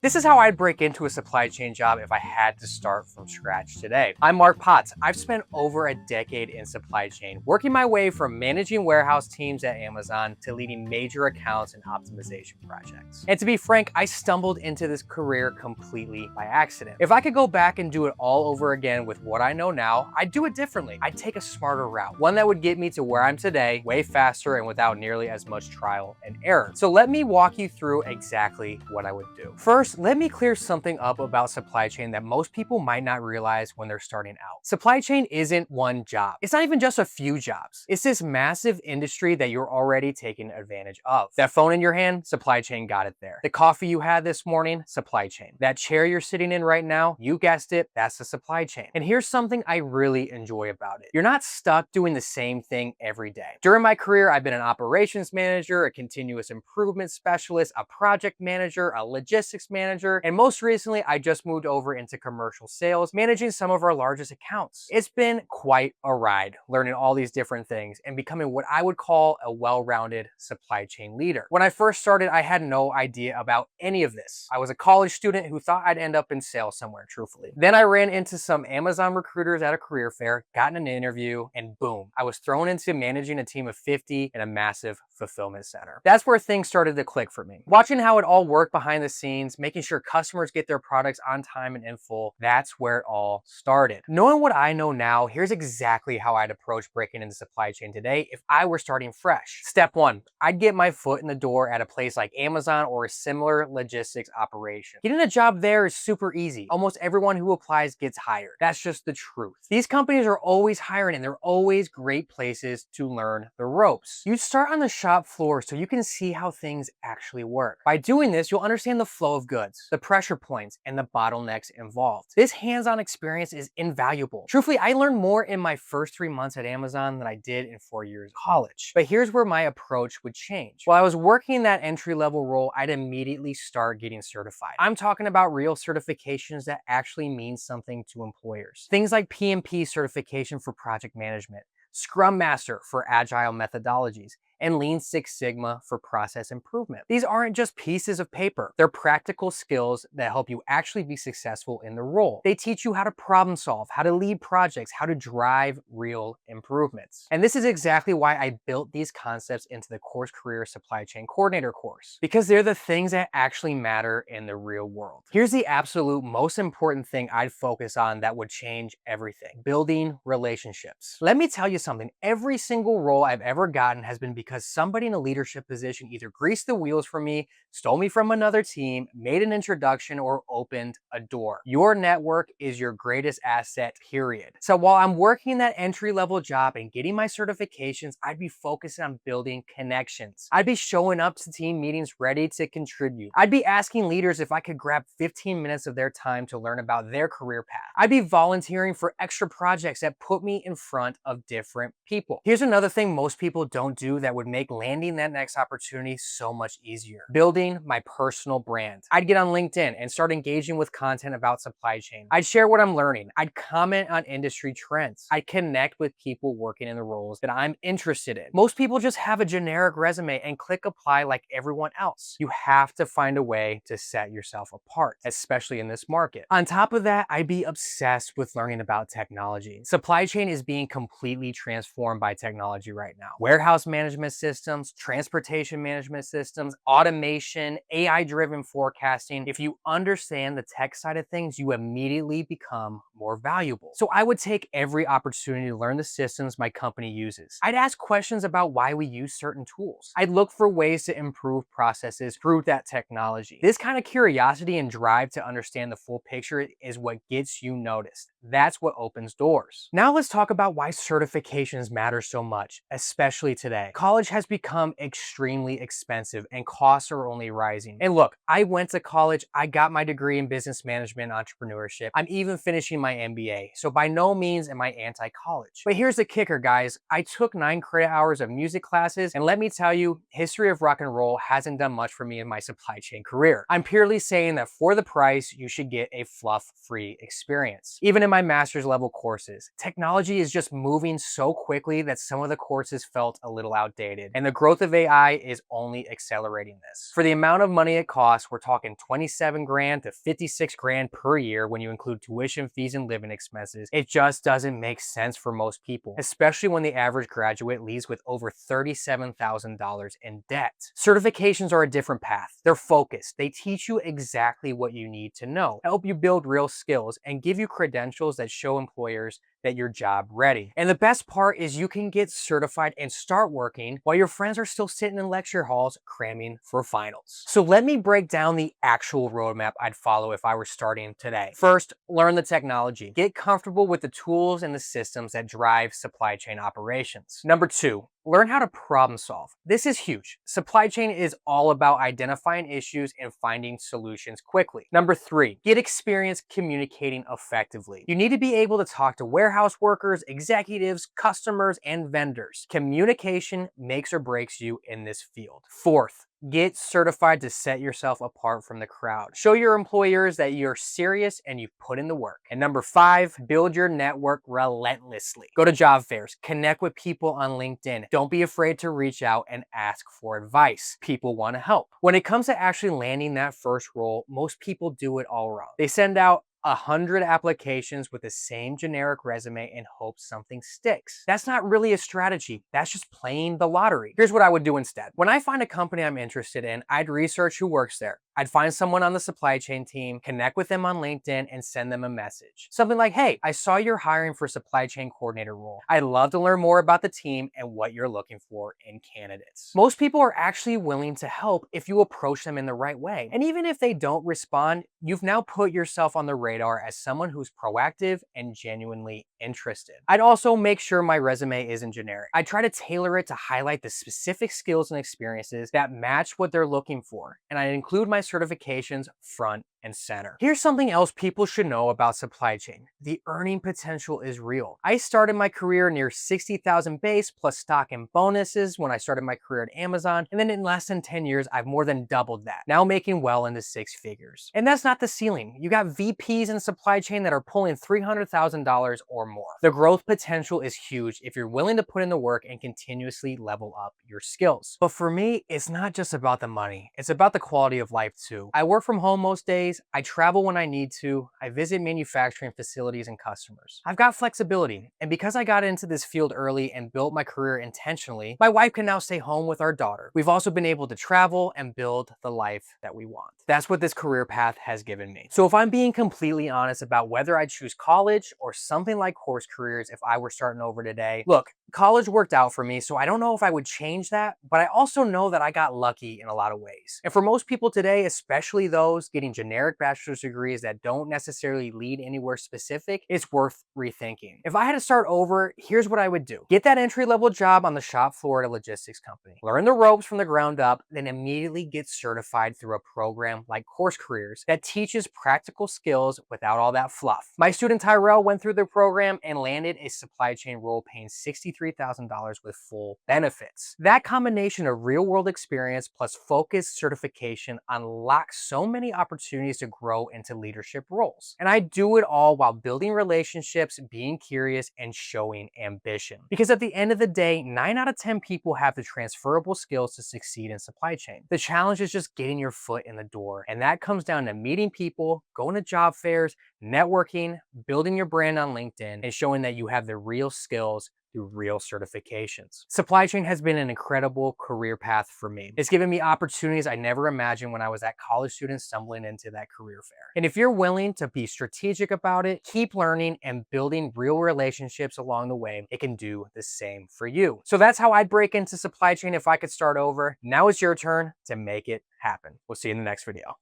This is how I'd break into a supply chain job if I had to start from scratch today. I'm Mark Potts. I've spent over a decade in supply chain, working my way from managing warehouse teams at Amazon to leading major accounts and optimization projects. And to be frank, I stumbled into this career completely by accident. If I could go back and do it all over again with what I know now, I'd do it differently. I'd take a smarter route, one that would get me to where I'm today way faster and without nearly as much trial and error. So let me walk you through exactly what I would do. First, let me clear something up about supply chain that most people might not realize when they're starting out. Supply chain isn't one job. It's not even just a few jobs. It's this massive industry that you're already taking advantage of. That phone in your hand, supply chain got it there. The coffee you had this morning, supply chain. That chair you're sitting in right now, you guessed it, that's the supply chain. And here's something I really enjoy about it. You're not stuck doing the same thing every day. During my career, I've been an operations manager, a continuous improvement specialist, a project manager, a logistics manager, and most recently, I just moved over into commercial sales, managing some of our largest accounts. It's been quite a ride, learning all these different things and becoming what I would call a well-rounded supply chain leader. When I first started, I had no idea about any of this. I was a college student who thought I'd end up in sales somewhere, truthfully. Then I ran into some Amazon recruiters at a career fair, got an interview, and boom, I was thrown into managing a team of 50 in a massive fulfillment center. That's where things started to click for me. Watching how it all worked behind the scenes, making sure customers get their products on time and in full, that's where it all started. Knowing what I know now, here's exactly how I'd approach breaking into supply chain today if I were starting fresh. Step one, I'd get my foot in the door at a place like Amazon or a similar logistics operation. Getting a job there is super easy. Almost everyone who applies gets hired. That's just the truth. These companies are always hiring and they're always great places to learn the ropes. You start on the shop floor so you can see how things actually work. By doing this, you'll understand the flow of goods, the pressure points, and the bottlenecks involved. This hands-on experience is invaluable. Truthfully, I learned more in my first 3 months at Amazon than I did in 4 years of college. But here's where my approach would change. While I was working that entry-level role, I'd immediately start getting certified. I'm talking about real certifications that actually mean something to employers. Things like PMP certification for project management, Scrum Master for agile methodologies, and Lean Six Sigma for process improvement. These aren't just pieces of paper. They're practical skills that help you actually be successful in the role. They teach you how to problem solve, how to lead projects, how to drive real improvements. And this is exactly why I built these concepts into the Course Career Supply Chain Coordinator course, because they're the things that actually matter in the real world. Here's the absolute most important thing I'd focus on that would change everything: building relationships. Let me tell you something, every single role I've ever gotten has been because somebody in a leadership position either greased the wheels for me, stole me from another team, made an introduction, or opened a door. Your network is your greatest asset, period. So while I'm working that entry-level job and getting my certifications, I'd be focusing on building connections. I'd be showing up to team meetings ready to contribute. I'd be asking leaders if I could grab 15 minutes of their time to learn about their career path. I'd be volunteering for extra projects that put me in front of different people. Here's another thing most people don't do that would make landing that next opportunity so much easier: building my personal brand. I'd get on LinkedIn and start engaging with content about supply chain. I'd share what I'm learning. I'd comment on industry trends. I'd connect with people working in the roles that I'm interested in. Most people just have a generic resume and click apply like everyone else. You have to find a way to set yourself apart, especially in this market. On top of that, I'd be obsessed with learning about technology. Supply chain is being completely transformed by technology right now. Warehouse management systems, transportation management systems, automation, AI-driven forecasting. If you understand the tech side of things, you immediately become more valuable. So I would take every opportunity to learn the systems my company uses. I'd ask questions about why we use certain tools. I'd look for ways to improve processes through that technology. This kind of curiosity and drive to understand the full picture is what gets you noticed. That's what opens doors. Now let's talk about why certifications matter so much, especially today. College has become extremely expensive and costs are only rising. And look, I went to college, I got my degree in business management and entrepreneurship. I'm even finishing my MBA, so by no means am I anti-college. But here's the kicker, guys. I took 9 credit hours of music classes, and let me tell you, history of rock and roll hasn't done much for me in my supply chain career. I'm purely saying that for the price, you should get a fluff-free experience. Even in in my master's level courses. Technology is just moving so quickly that some of the courses felt a little outdated, and the growth of AI is only accelerating this. For the amount of money it costs, we're talking 27 grand to 56 grand per year when you include tuition fees and living expenses. It just doesn't make sense for most people, especially when the average graduate leaves with over $37,000 in debt. Certifications are a different path. They're focused. They teach you exactly what you need to know, help you build real skills, and give you credentials that show employers that you're job ready. And the best part is you can get certified and start working while your friends are still sitting in lecture halls cramming for finals. So let me break down the actual roadmap I'd follow if I were starting today. First, learn the technology. Get comfortable with the tools and the systems that drive supply chain operations. Number two, learn how to problem solve. This is huge. Supply chain is all about identifying issues and finding solutions quickly. Number three, get experience communicating effectively. You need to be able to talk to warehouse workers, executives, customers, and vendors. Communication makes or breaks you in this field. Fourth, get certified to set yourself apart from the crowd. Show your employers that you're serious and you've put in the work. And number five, build your network relentlessly. Go to job fairs, connect with people on LinkedIn. Don't be afraid to reach out and ask for advice. People want to help. When it comes to actually landing that first role, most people do it all wrong. They send out 100 applications with the same generic resume and hope something sticks. That's not really a strategy. That's just playing the lottery. Here's what I would do instead. When I find a company I'm interested in, I'd research who works there. I'd find someone on the supply chain team, connect with them on LinkedIn, and send them a message. Something like, hey, I saw you're hiring for supply chain coordinator role. I'd love to learn more about the team and what you're looking for in candidates. Most people are actually willing to help if you approach them in the right way. And even if they don't respond, you've now put yourself on the radar as someone who's proactive and genuinely interested. I'd also make sure my resume isn't generic. I try to tailor it to highlight the specific skills and experiences that match what they're looking for, and I include my certifications front and center. Here's something else people should know about supply chain. The earning potential is real. I started my career near 60,000 base plus stock and bonuses when I started my career at Amazon, and then in less than 10 years, I've more than doubled that, now making well into six figures. And that's not the ceiling. You got VPs in supply chain that are pulling $300,000 or more. The growth potential is huge if you're willing to put in the work and continuously level up your skills. But for me, it's not just about the money. It's about the quality of life too. I work from home most days. I travel when I need to. I visit manufacturing facilities and customers. I've got flexibility. And because I got into this field early and built my career intentionally, my wife can now stay home with our daughter. We've also been able to travel and build the life that we want. That's what this career path has given me. So if I'm being completely honest about whether I choose college or something like course careers if I were starting over today, look, college worked out for me, so I don't know if I would change that, but I also know that I got lucky in a lot of ways. And for most people today, especially those getting generic bachelor's degrees that don't necessarily lead anywhere specific, it's worth rethinking. If I had to start over, here's what I would do. Get that entry-level job on the shop floor at a logistics company. Learn the ropes from the ground up, then immediately get certified through a program like Course Careers that teaches practical skills without all that fluff. My student Tyrell went through the program and landed a supply chain role paying $63,000 with full benefits. That combination of real-world experience plus focused certification unlocks so many opportunities to grow into leadership roles. And I do it all while building relationships, being curious, and showing ambition. Because at the end of the day, 9 out of 10 people have the transferable skills to succeed in supply chain. The challenge is just getting your foot in the door. And that comes down to meeting people, going to job fairs, networking, building your brand on LinkedIn, and showing that you have the real skills through real certifications. Supply chain has been an incredible career path for me. It's given me opportunities I never imagined when I was that college student stumbling into that career fair. And if you're willing to be strategic about it, keep learning and building real relationships along the way, it can do the same for you. So that's how I'd break into supply chain if I could start over. Now it's your turn to make it happen. We'll see you in the next video.